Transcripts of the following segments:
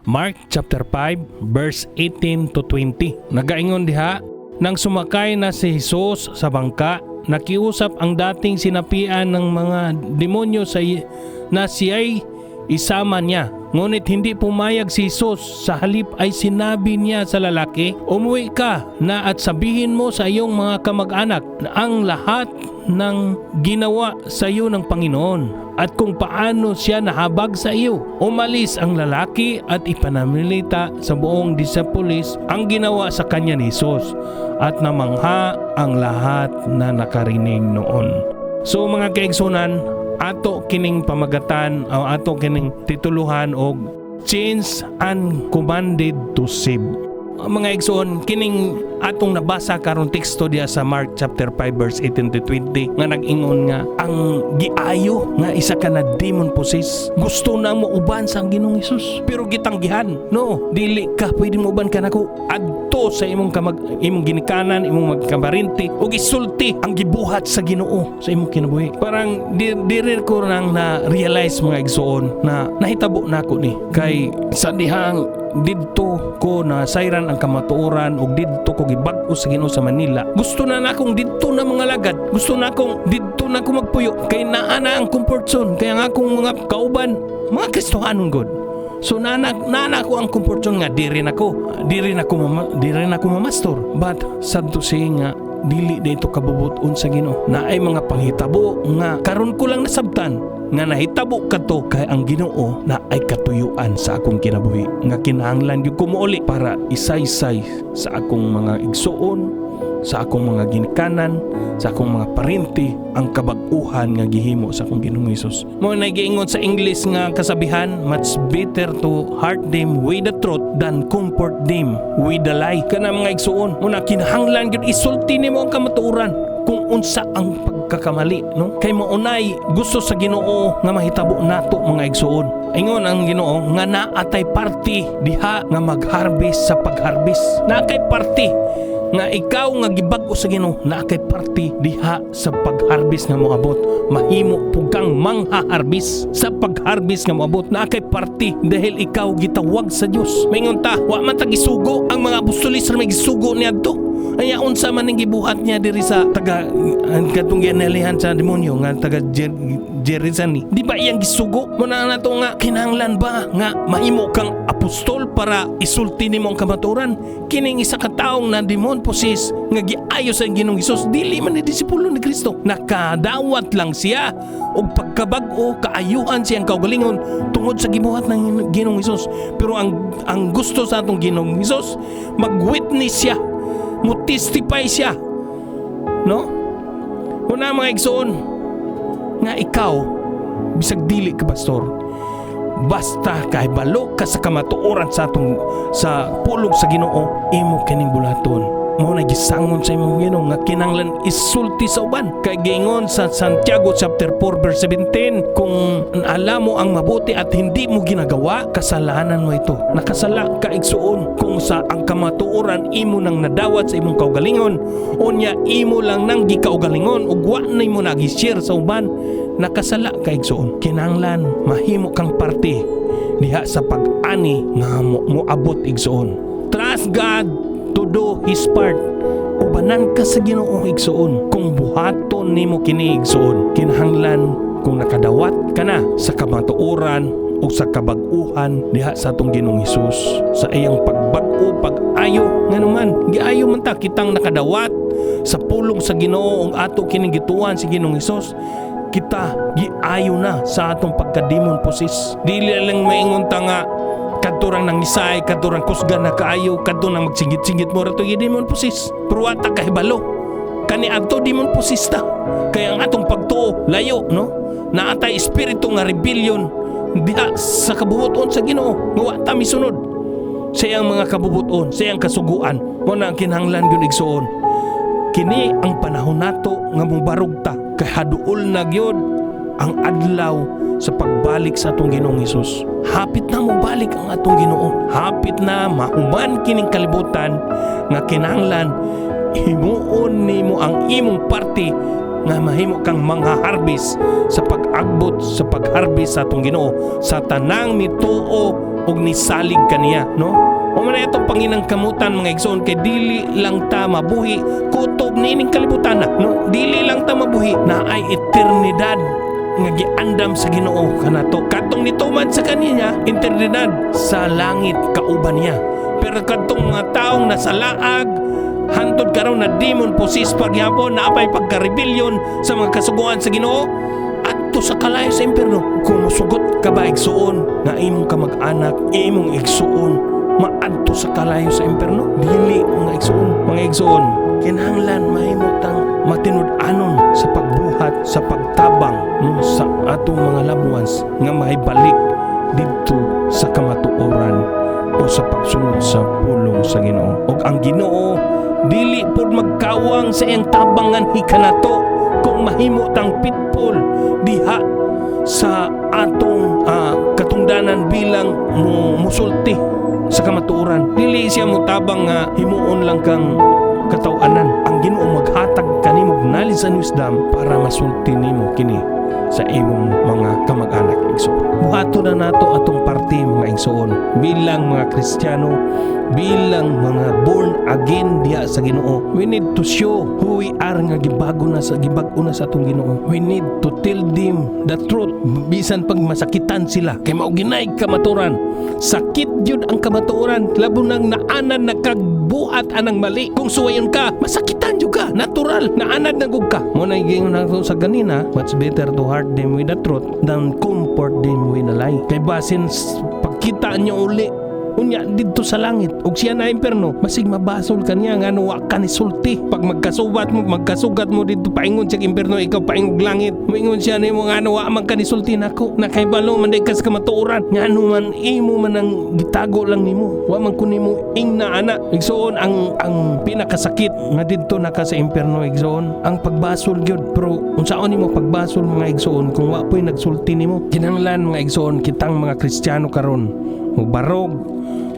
Mark chapter 5 verse 18 to 20. Nagaingon diha, nang sumakay na si Jesus sa bangka, nakiusap ang dating sinapian ng mga demonyo na siya'y isama niya. Ngunit hindi pumayag si Jesus. Sa halip ay sinabi niya sa lalaki, umuwi ka na at sabihin mo sa iyong mga kamag-anak na ang lahat ng ginawa sa iyo ng Panginoon at kung paano siya nahabag sa iyo. Umalis ang lalaki at ipanamilita sa buong Decapolis ang ginawa sa kanya ni Jesus at namangha ang lahat na nakarinig noon. So mga kaigsunan, ato kining pamagatan o ato kining tituluhan og Chains Uncommanded to Save. Mga igsoon, kining atong nabasa karong teksto diya sa Mark chapter 5 verse 18 to 20 nga nag-ingon nga ang giayo nga isa ka na demon possessed gusto na mo uban sa Ginoong Hesus pero gitanggihan. No, dili ka pwede mo uban kanako adto sa imong ginikanan, imong magkabarinti ug isulti ang gibuhat sa Ginoo sa imong kinabuhi. Parang diri ko nang na realize mga igsoon na nahitabo nako ni kay sa dihang didto ko na sayran ang kamatuoran ug didto ko gibag-o sa Ginoo sa Manila. Gusto na nakong didto na mga lagad. Gusto na akong didto na ako magpuyo kay naa na ang comfort zone. Kaya nga akong mga kauban, mga Kristohanon god. So nana ko ang comfort zone nga diri na ko mamastor. But sad to say nga dili dito kabubuton sa Ginoo. Na ay mga panghitabo nga karon ko lang nasabtan nga nahitabo kadto kay ang Ginoo na ay katuyuan sa akong kinabuhi nga kinahanglan gyud ko mouli para isaysay sa akong mga igsuon, sa akong mga ginikanan, sa akong mga parinti ang kabag-uhan nga gihimo sa akong Ginoong Hesus. Mo na giingon sa English nga kasabihan, much better to heart them with the truth than comfort them with the lie. Kana mga igsuon, mo na kinahanglan gyud isulti nimo ang kamatuoran kung unsa ang pagkakamali, no? Kay maunay gusto sa Ginoo nga mahitabo nato mga igsuon. Ingon ang Ginoo nga naatay party diha nga mag-harvest sa pag-harvest. Naakay party nga ikaw nga gibag-o sa Ginoo, naakay party diha sa pag-harvest nga moabot. Mahimo pugang mangha-harvest sa pag-harvest nga moabot. Naakay party dahil ikaw gitawag sa Dios. Maingon ta, wa man ta gisugo ang mga apostolis ra may gisugo niadto. Aya unsa man ning gibuhat niya diri sa taga katong ginalihan sa demonyo nga taga Jerizani. Di ba iyang gisugo mo na nato nga kinahanglan ba nga mahimo kang apostol para isulti nimo ang kamatuoran? Kining isa ka taong na demon possessed nga giayo sa Ginoong Hesus dili man ni disipulo ni Kristo. Nakadawat lang siya og pagkabag-o kaayuhan siyang kaugalingon tungod sa gibuhat ng Ginoong Hesus. Pero ang gusto sa atong Ginoong Hesus mag-witness siya, mo-testify siya, no? Una mga igsoon nga ikaw bisag dili ka pastor, basta kahibalo ka sa kamatuoran sa pulong sa Ginoo, imo kining bulaton. Mo na gisangon sa imong Ginoo nga kinahanglan isulti sa uban. Kay giingon sa Santiago chapter 4 verse 17, kung alam mo ang mabuti at hindi mo ginagawa, kasalanan mo ito. Nakasala ka igsuon kung sa ang kamatuoran imo nang nadawat sa imong kaugalingon, unya imo lang nang gikaugalingon ug wa na mo nagi-share sa uban, nakasala ka igsuon. Kinahanglan mahimo kang parte diha sa pag-ani nga moabot igsuon. Trust God to do His part. Ubanan ka sa Ginoo igsuon. Kung buhaton nimo kini igsuon, kinahanglan kung nakadawat ka na sa kamatuoran o sa kabag-uhan diha sa atong Ginoong Hesus, sa iyang pagbag-o, pag-ayo nga naman giayo man ta kitang nakadawat sa pulong sa Ginoo ug ato kining gituan si Ginoong Hesus, kita giayo na sa atong pagka-demon possessed. Dili lang maingon ta nga kadturang nang isay, kadturang kusgan na kaayo, kadto nang magsingit-singit mo rato yung demon possessed. Pero wata kahibalo kani adto demon possessed ta. Kaya ang atong pagtuo layo, no? Naatay espiritu nga rebellion diha sa kabubuton sa Ginoo. Nga wata misunod sa iyang mga kabubuton, sa iyang kasuguan. Mo na ang kinahanglan gyud igsuon. Kini ang panahon nato nga mubarog ta kay haduol na gyud ang adlaw sa pagbalik sa atong Ginoong Hesus. Hapit na mo balik ang atong Ginoo. Hapit na mahuman kining kalibutan nga kinahanglan himuon nimo ang imong parte nga mahimo kang mangha-harvest sa pag-agbot sa pag-harvest sa atong Ginoo sa tanang mituo ug nisalig kaniya, no? O man itong panginang kamutan mga igsoon kay dili lang ta mabuhi kutob niining kalibutan na, no? Dili lang ta mabuhi na ay eternidad nga giandam sa Ginoo kanato. Katong nituman sa kaniya eternidad sa langit kauban niya. Pero katong mga taong nasa laag hantod karon na demon possessed pagyapon na apay pagka-rebellion sa mga kasuguan sa Ginoo adto sa kalayo sa impierno. Kung musugot ka ba igsuon nga imong kamag-anak, imong igsuon maadto sa kalayo sa impierno? Dili mga igsuon. Mga igsuon, kinahanglan mahimutang matinud-anon sa pagbuhat, sa pagtabang sa atong mga loved ones nga mahibalik dito sa kamatuoran o sa pagsunod sa pulong sa Ginoo. Og ang Ginoo dili pod magkawang sa iyang tabangan hikanato kung mahimutang pitpol diha sa atong katungdanan bilang musulti sa kamatuoran. Dili siya mutabang nga himuon lang kang katawanan. Ang Ginoo maghatag kanimo knowledge and wisdom para masulti nimo kini sa imong mga kamag-anak igsoon. Buhato na nato atong parte mga igsoon bilang mga Kristiyano, bilang mga born again diha sa Ginoo. We need to show who we are nga gibag-o na sa atong Ginoo. We need to tell them the truth bisan pag masakitan sila kay mao ginay kamaturan. Sakit jud ang kamatuoran labo nang naanan nakagbuhat anang mali. Kung suwayon ka, masakitan jud ka. Natural, naanad na gug ka. Mo na gingon nato sa ganina, much better to heart them with the truth than comfort them with a lie. Kay basin pagkita niyo uli unya dito sa langit ug siya na impierno, masig mabasol kaniya nga wa ka ni sulti. Pag magkasugat mo dito paingon sa impierno, ikaw paingog langit, moingon siya nimo nga wa man ka ni sulti nako, nakaibalo man day kas kamatuoran nga man imo man ang gitago lang nimo, wa man kunimo ingna ana. Igsoon ang pinakasakit nga didto naka sa impierno igsoon ang pagbasol gyud. Pero unsaon nimo pagbasol mga igsoon kung wa poy nagsulti nimo? Kinahanglan mga igsoon kitang mga Kristiyano karon mubarog,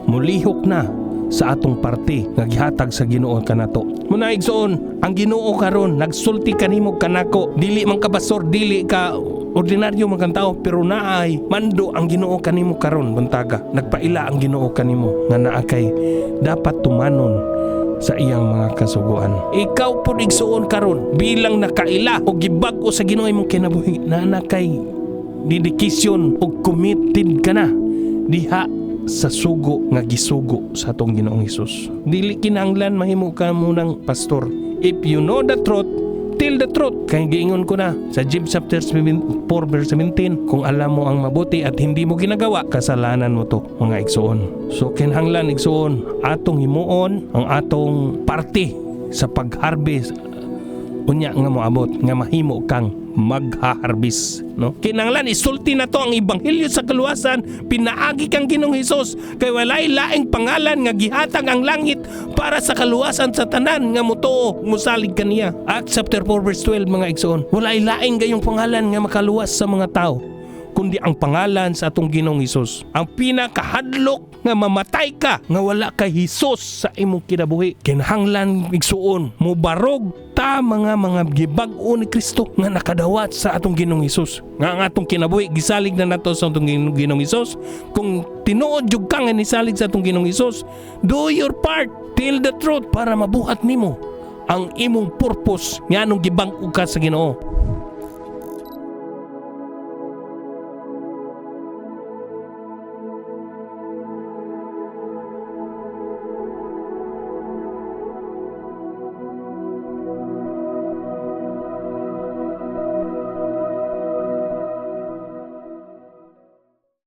mulihok na sa atong parte nga gihatag sa Ginoo kanato. Muna igsoon, ang Ginoo karon nagsulti kanimo kanako. Dili man ka pastor, dili ka ordinaryo man kang tao, pero naay mando ang Ginoo kanimo karon buntaga. Nagpaila ang Ginoo kanimo nga naa kay dapat tumanon sa iyang mga kasuguan. Ikaw pud igsuon karon bilang nakaila o gibag-o sa Ginoo imong kinabuhi, naa kay dedikasyon o committed ka na diha sa sugo nga gisugo sa atong Ginoong Hesus. Dili kinahanglan mahimo ka munang pastor. If you know the truth, tell the truth. Kaya giingon ko na sa James chapter 4 verse 17, kung alam mo ang mabuti at hindi mo ginagawa, kasalanan mo to mga igsoon. So kinahanglan igsoon atong himuon ang atong parte sa pag-harvest unya nga moabot nga mahimo kang magha-harvest, no? Kinahanglan isulti na to ang ebanghelyo sa kaluwasan, pinaagi kang Ginoong Hesus kay walay laing pangalan nga gihatag ang langit para sa kaluwasan sa tanan nga motuo musalig kaniya. Acts chapter 4 verse 12 mga igsoon, walay laing gayong pangalan nga makaluwas sa mga tao kundi ang pangalan sa atong Ginoong Hesus. Ang pinakahadlok nga mamatay ka nga wala kay Hesus sa imong kinabuhi. Kinahanglan igsuon mubarog ta mga gibag-o ni Kristo nga nakadawat sa atong Ginoong Hesus. Nga ang atong kinabuhi gisalig na nato sa atong Ginoong Hesus. Kung tinuod jud ka nga nisalig sa atong Ginoong Hesus, do your part, tell the truth para mabuhat nimo ang imong purpose nga anong gibag-o ka sa Ginoo.